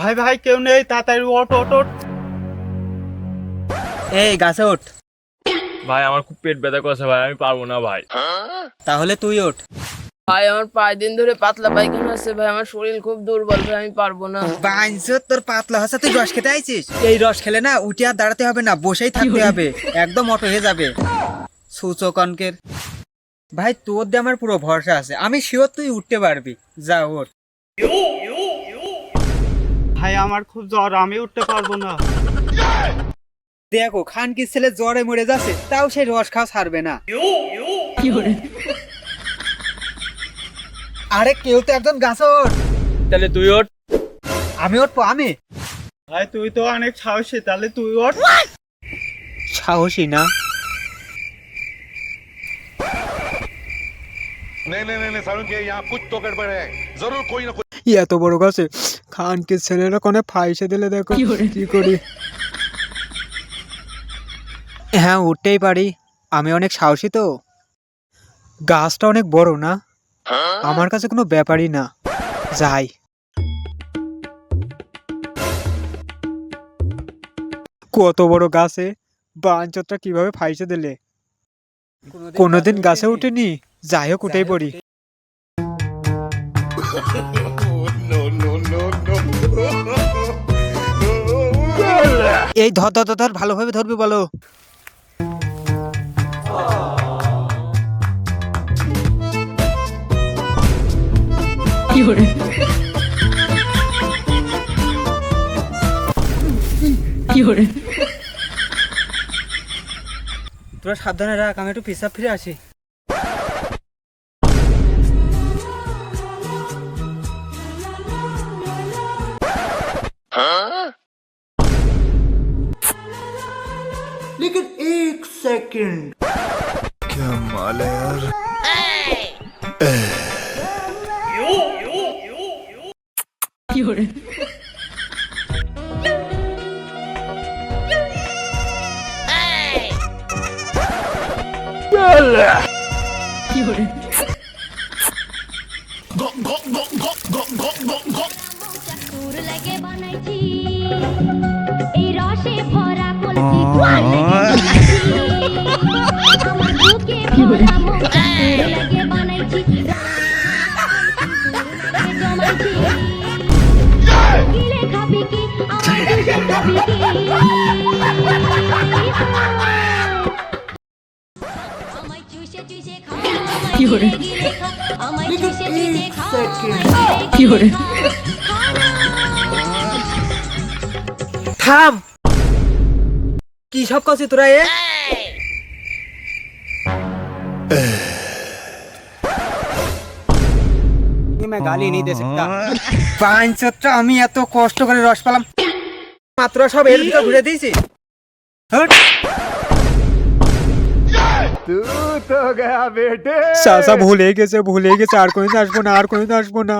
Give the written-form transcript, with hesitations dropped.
ভাই ভাই কেউ নেই, তাড়াতাড়ি ওঠ ওঠ ওঠ। এই গাছে ওঠ। ভাই আমার খুব পেট ব্যথা করছে ভাই, আমি পারবো না ভাই। তাহলে তুই ওঠ। ভাই আমার 5 দিন ধরে পাতলা পায়খানা আছে ভাই, আমার শরীর খুব দুর্বল ভাই, আমি পারবো না। বাইনচোদ, তোর পাতলা হচ্ছে, তুই রস খেতে আইছিস? এই রস খেলে না উঠে আর দাঁড়াতে হবে না, বসেই থাকতে হবে, একদম অটো হয়ে যাবে সূচকনকের। ভাই তোর দিয়ে আমার পুরো ভরসা আছে, আমি শিওর তুই উঠতে পারবি, যা ওঠ। ভাই আমার খুব জ্বর, আমি উঠতে পারবো না। দেখো খানকির ছেলে জ্বরে মরে যাচ্ছে, তাও সেই রস খাওয়া ছাড়বে না। আরে কেউ তো একজন গাছে ওঠ। তাহলে তুই ওঠ। আমি উঠবো, আমি ভাই তুই তো অনেক সাহসী, তাহলে তুই ওঠ। সাহসী না? नहीं सारुण के यहाँ कुछ तो गड़बड़ है, जरूर कोई ना कोई। এত বড় গাছে খানকির ছেলেরা কোনে ফাইসে দিলে, দেখো কি করি। হ্যাঁ উঠতেই পারি, আমি অনেক সাহসী তো। গাছটা অনেক বড় না, আমার কাছে কোনো ব্যাপারই না, যাই। কত বড় গাছে বাঞ্চটা কিভাবে ফাইসে দিলে, কোনোদিন গাছে উঠেনি, যাই হোক উঠেই পড়ি। এই ধর ধর ধর, ভালোভাবে ধরবি, বলো। তোরা সাবধানে রাখ, আমি একটু পেশাব ফিরে আসি। लेकिन एक सेकंड, क्या माल है यार। সুর লাগে বানাইছি এই রসে ভরা কলসি বানাইছি আমার বুকে ভরা মনটা সুর লাগে বানাইছি জমাইছি গিলে খাবি কি আমার দুধে খাবি কি আমায় চুষে চুষে খা কি করে আমায় চুষে চুষে খা কি করে থাম, কি সব করছিস তোরা? मैं गाली नहीं दे सकता। बांचोदটা আমি এত কষ্ট করে রস পেলাম, মাত্র সব এর ভিতর ঘুরে দিয়েছি। तू तो गया बेटे। সাসা ভুলে গেছে, আর কোনোদিন আসবো না, আর কোনোদিন আসবো না।